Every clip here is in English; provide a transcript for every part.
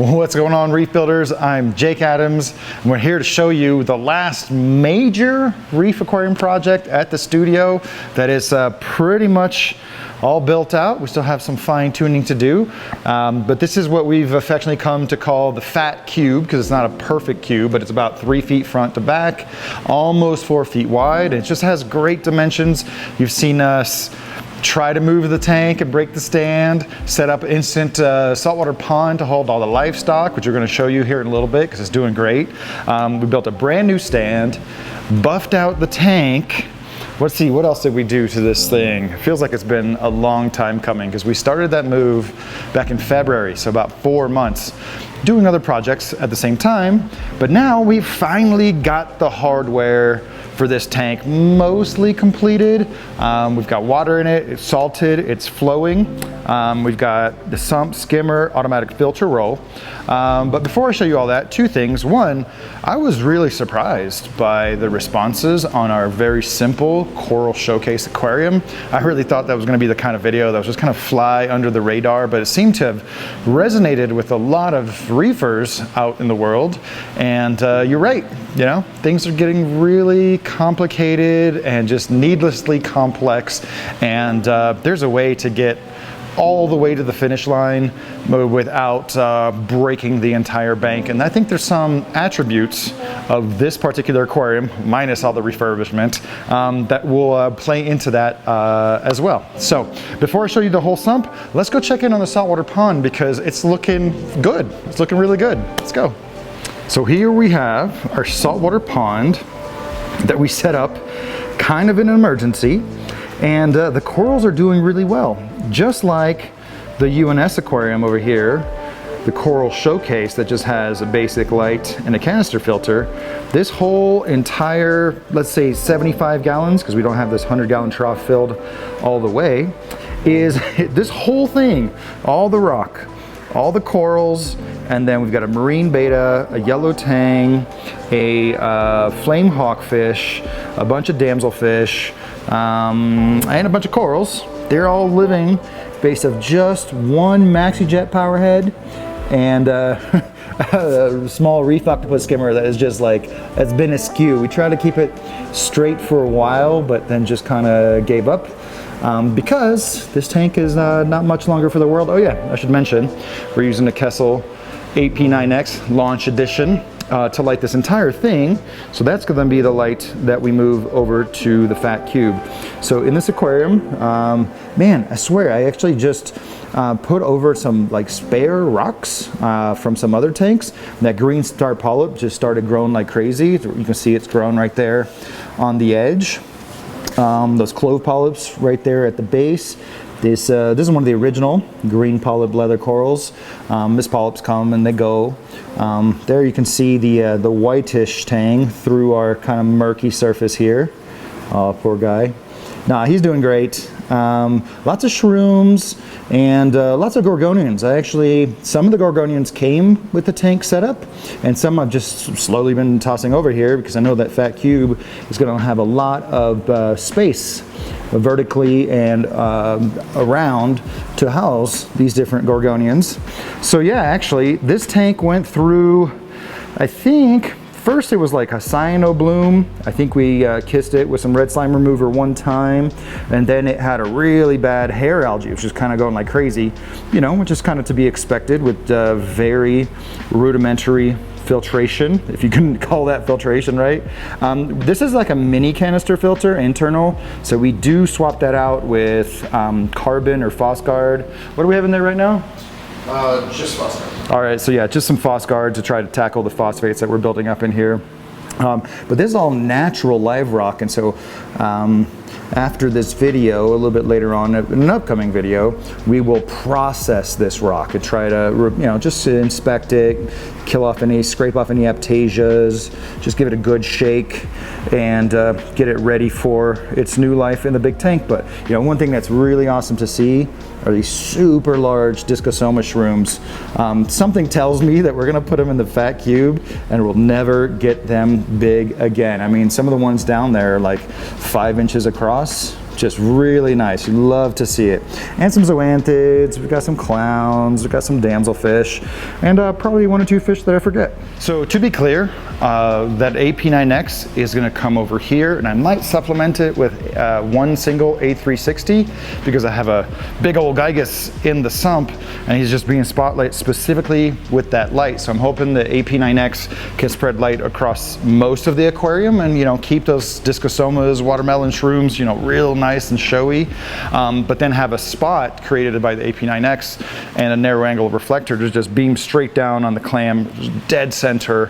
What's going on, reef builders? I'm Jake Adams, and we're here to show you the last major reef aquarium project at the studio that is pretty much all built out. We still have some fine tuning to do, but this is what we've affectionately come to call the fat cube, because it's not a perfect cube, but it's about 3 feet front to back, almost 4 feet wide. It just has great dimensions. You've seen us try to move the tank and break the stand, set up instant saltwater pond to hold all the livestock, which we're going to show you here in a little bit because it's doing great. We built a brand new stand, buffed out the tank. Let's see, what else did we do to this thing? It feels like it's been a long time coming because we started that move back in February, so about 4 months, doing other projects at the same time. But now we've finally got the hardware for this tank mostly completed. We've got water in it, it's salted, it's flowing. We've got the sump, skimmer, automatic filter roll. But before I show you all that, 2 things. One, I was really surprised by the responses on our very simple coral showcase aquarium. I really thought that was going to be the kind of video that was just kind of fly under the radar, but it seemed to have resonated with a lot of reefers out in the world. And you're right, you know, things are getting really complicated and just needlessly complex, and there's a way to get all the way to the finish line without breaking the entire bank. And I think there's some attributes of this particular aquarium, minus all the refurbishment, that will play into that as well. So before I show you the whole sump, let's go check in on the saltwater pond because it's looking good. It's looking really good. Let's go. So here we have our saltwater pond that we set up kind of in an emergency, and the corals are doing really well. Just like the UNS aquarium over here, the coral showcase that just has a basic light and a canister filter, this whole entire, let's say 75 gallons, because we don't have this 100-gallon trough filled all the way, is this whole thing, all the rock, all the corals, and then we've got a marine beta, a yellow tang, a flame hawkfish, a bunch of damselfish, and a bunch of corals. They're all living based of just one MaxiJet power head and a small reef octopus skimmer that is just like, it's been askew. We tried to keep it straight for a while, but then just kind of gave up. Because this tank is not much longer for the world. Oh yeah, I should mention, we're using the Kessel 8P9X Launch Edition to light this entire thing. So that's going to be the light that we move over to the fat cube. So in this aquarium, man, I swear, I actually just put over some like spare rocks from some other tanks. That green star polyp just started growing like crazy. You can see it's grown right there on the edge. Those clove polyps right there at the base. This is one of the original green polyp leather corals. Miss polyps come and they go. There you can see the whitish tang through our kind of murky surface here. Oh, poor guy. Nah, he's doing great. Lots of shrooms and lots of gorgonians. Some of the gorgonians came with the tank setup, and some I've just slowly been tossing over here because I know that fat cube is going to have a lot of space vertically and around to house these different gorgonians. So yeah, actually this tank went through, I think, first it was like a cyano bloom. I think we kissed it with some red slime remover one time, and then it had a really bad hair algae, which is kind of going like crazy, you know, which is kind of to be expected with very rudimentary filtration, if you can call that filtration, right? This is like a mini canister filter internal, so we do swap that out with carbon or Phosguard. What do we have in there right now? Just Phosguard. All right, so yeah, just some Phosguard to try to tackle the phosphates that we're building up in here. But this is all natural live rock, and so after this video, a little bit later on in an upcoming video, we will process this rock and try to, you know, just to inspect it, scrape off any aptasias, just give it a good shake and get it ready for its new life in the big tank. But you know, one thing that's really awesome to see are these super large Discosoma shrooms. Something tells me that we're gonna put them in the fat cube and we'll never get them big again. I mean, some of the ones down there are like 5 inches across. Just really nice. You love to see it. And some zoanthids, we've got some clowns, we've got some damselfish, and probably 1 or 2 fish that I forget. So to be clear, that AP9X is gonna come over here, and I might supplement it with one single A360 because I have a big old Gigas in the sump, and he's just being spotlight specifically with that light. So I'm hoping the AP9X can spread light across most of the aquarium and, you know, keep those discosomas, watermelon shrooms, you know, real nice and showy, but then have a spot created by the AP9X and a narrow angle reflector to just beam straight down on the clam, dead center,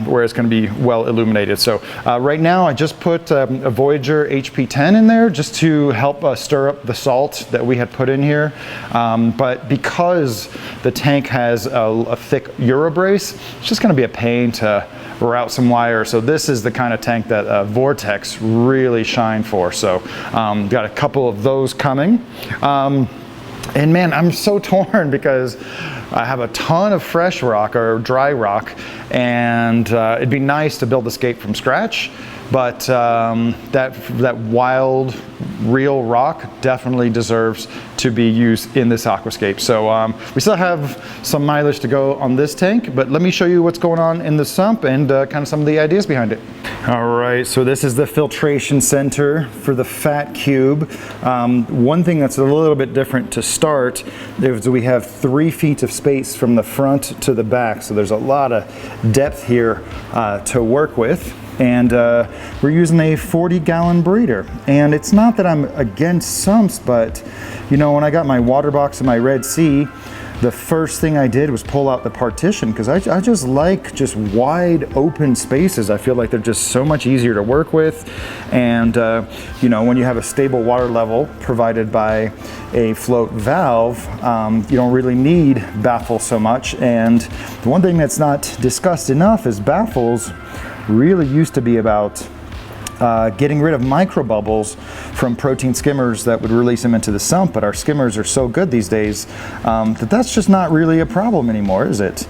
where it's going to be well illuminated. So right now I just put a Voyager HP10 in there just to help stir up the salt that we had put in here, but because the tank has a thick Eurobrace, it's just going to be a pain to route some wire. So this is the kind of tank that Vortex really shine for. So got a couple of those coming. And man, I'm so torn because I have a ton of fresh rock or dry rock, and it'd be nice to build the scape from scratch, but that wild, real rock definitely deserves to be used in this aquascape. So we still have some mileage to go on this tank, but let me show you what's going on in the sump and kind of some of the ideas behind it. All right, so this is the filtration center for the Fat Cube. One thing that's a little bit different to start is we have 3 feet of space from the front to the back, so there's a lot of depth here to work with. And we're using a 40-gallon breeder. And it's not that I'm against sumps, but you know, when I got my water box in my Red Sea, the first thing I did was pull out the partition because I just like just wide open spaces. I feel like they're just so much easier to work with. And you know, when you have a stable water level provided by a float valve, you don't really need baffles so much. And the one thing that's not discussed enough is baffles really used to be about getting rid of microbubbles from protein skimmers that would release them into the sump, but our skimmers are so good these days that that's just not really a problem anymore, is it?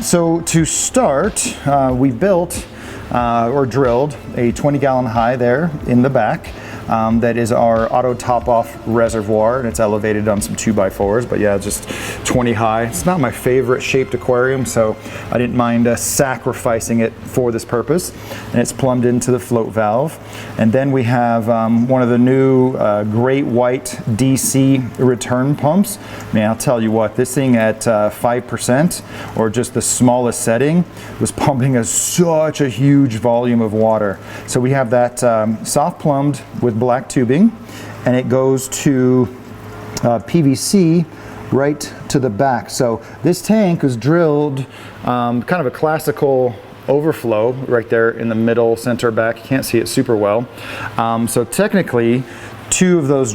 So to start, we built or drilled a 20-gallon high there in the back. That is our auto top-off reservoir, and it's elevated on some 2x4s, but yeah, just 20 high. It's not my favorite shaped aquarium, so I didn't mind sacrificing it for this purpose. And it's plumbed into the float valve. And then we have one of the new Great White DC return pumps. Man, I'll tell you what, this thing at 5% or just the smallest setting was pumping such a huge volume of water. So we have that soft plumbed with black tubing, and it goes to PVC right to the back. So this tank is drilled kind of a classical overflow right there in the middle center back. You can't see it super well. So technically, two of those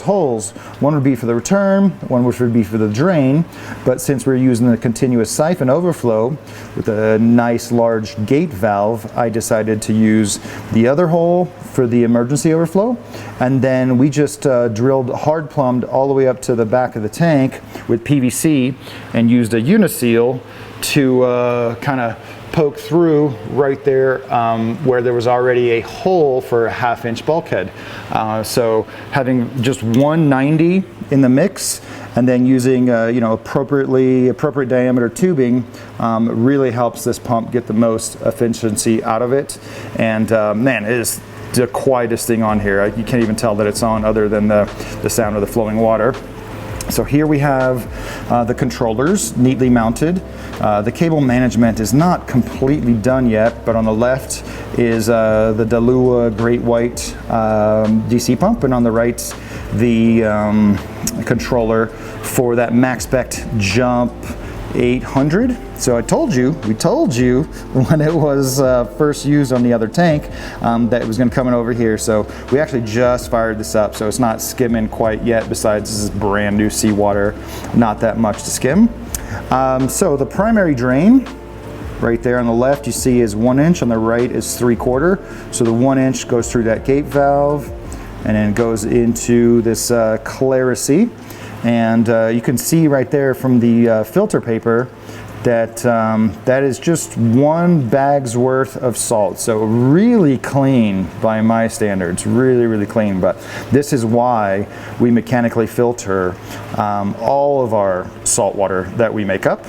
holes, one would be for the return, one would be for the drain, but since we're using the continuous siphon overflow with a nice large gate valve, I decided to use the other hole for the emergency overflow, and then we just drilled hard plumbed all the way up to the back of the tank with PVC and used a uniseal to kind of poke through right there where there was already a hole for a 1/2-inch bulkhead. So having just 190 in the mix and then using you know, appropriate diameter tubing really helps this pump get the most efficiency out of it. And man, it is the quietest thing on here. You can't even tell that it's on other than the sound of the flowing water. So here we have the controllers neatly mounted. The cable management is not completely done yet, but on the left is the Dalua Great White DC pump, and on the right the controller for that MaxSpect Jump 800. So we told you when it was first used on the other tank that it was going to come in over here. So we actually just fired this up, so it's not skimming quite yet. Besides, this is brand new seawater, not that much to skim. So the primary drain right there on the left you see is 1 inch, on the right is 3/4. So the 1 inch goes through that gate valve and then goes into this Clarisy. And you can see right there from the filter paper that that is just 1 bag's worth of salt. So really clean by my standards, really clean. But this is why we mechanically filter all of our salt water that we make up.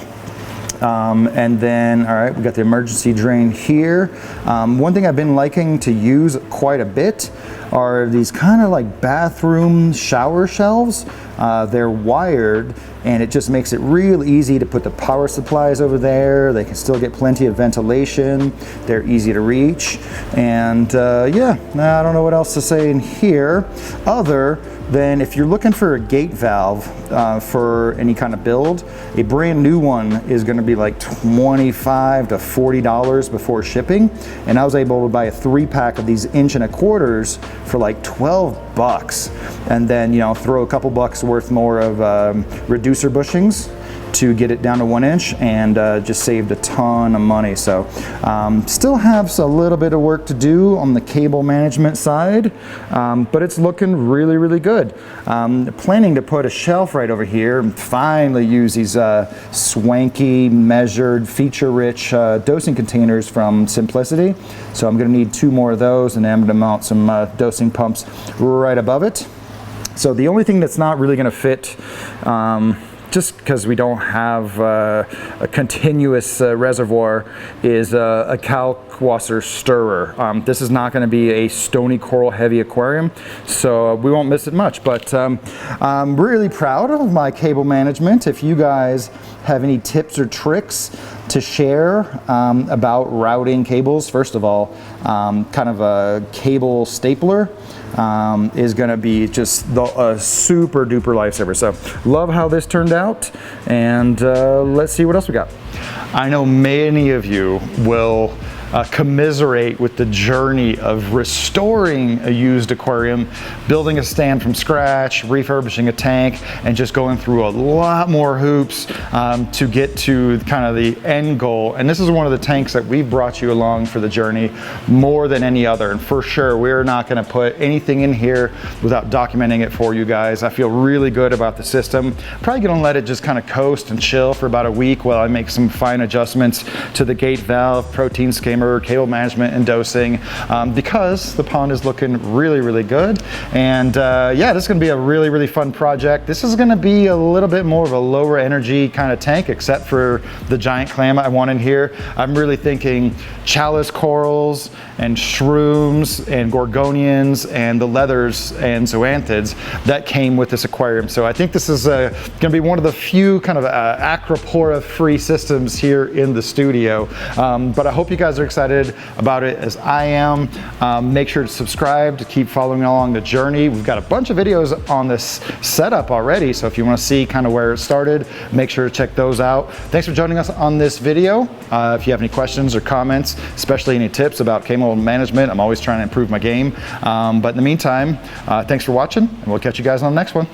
And then, all right, we got the emergency drain here. One thing I've been liking to use quite a bit are these kind of like bathroom shower shelves. They're wired, and it just makes it real easy to put the power supplies over there. They can still get plenty of ventilation. They're easy to reach. And yeah, I don't know what else to say in here other than if you're looking for a gate valve for any kind of build, a brand new one is going to be like $25 to $40 before shipping. And I was able to buy a 3-pack of these 1.25" for like 12 bucks, and then, you know, throw a couple bucks worth more of reducer bushings to get it down to 1 inch, and just saved a ton of money. So still have a little bit of work to do on the cable management side, but it's looking really good. Planning to put a shelf right over here and finally use these swanky, measured, feature-rich dosing containers from Simplicity. So I'm going to need 2 more of those, and then I'm going to mount some dosing pumps right above it. So the only thing that's not really going to fit, just because we don't have a continuous reservoir, is a kalkwasser stirrer. This is not going to be a stony coral heavy aquarium, so we won't miss it much. But I'm really proud of my cable management. If you guys have any tips or tricks to share about routing cables, first of all, kind of a cable stapler is going to be just a super duper lifesaver. So love how this turned out, and let's see what else we got. I know many of you will commiserate with the journey of restoring a used aquarium, building a stand from scratch, refurbishing a tank, and just going through a lot more hoops to get to kind of the end goal. And this is one of the tanks that we've brought you along for the journey more than any other. And for sure, we're not going to put anything in here without documenting it for you guys. I feel really good about the system. Probably going to let it just kind of coast and chill for about a week while I make some fine adjustments to the gate valve, protein skimmer, cable management, and dosing, because the pond is looking really good. And yeah, this is going to be a really fun project. This is going to be a little bit more of a lower energy kind of tank, except for the giant clam I want in here. I'm really thinking chalice corals and shrooms and gorgonians and the leathers and zoanthids that came with this aquarium. So I think this is going to be one of the few kind of acropora free systems here in the studio. But I hope you guys are excited about it as I am. Make sure to subscribe to keep following along the journey. We've got a bunch of videos on this setup already, so if you want to see kind of where it started, make sure to check those out. Thanks for joining us on this video. If you have any questions or comments, especially any tips about cable management, I'm always trying to improve my game. But in the meantime, thanks for watching, and we'll catch you guys on the next one.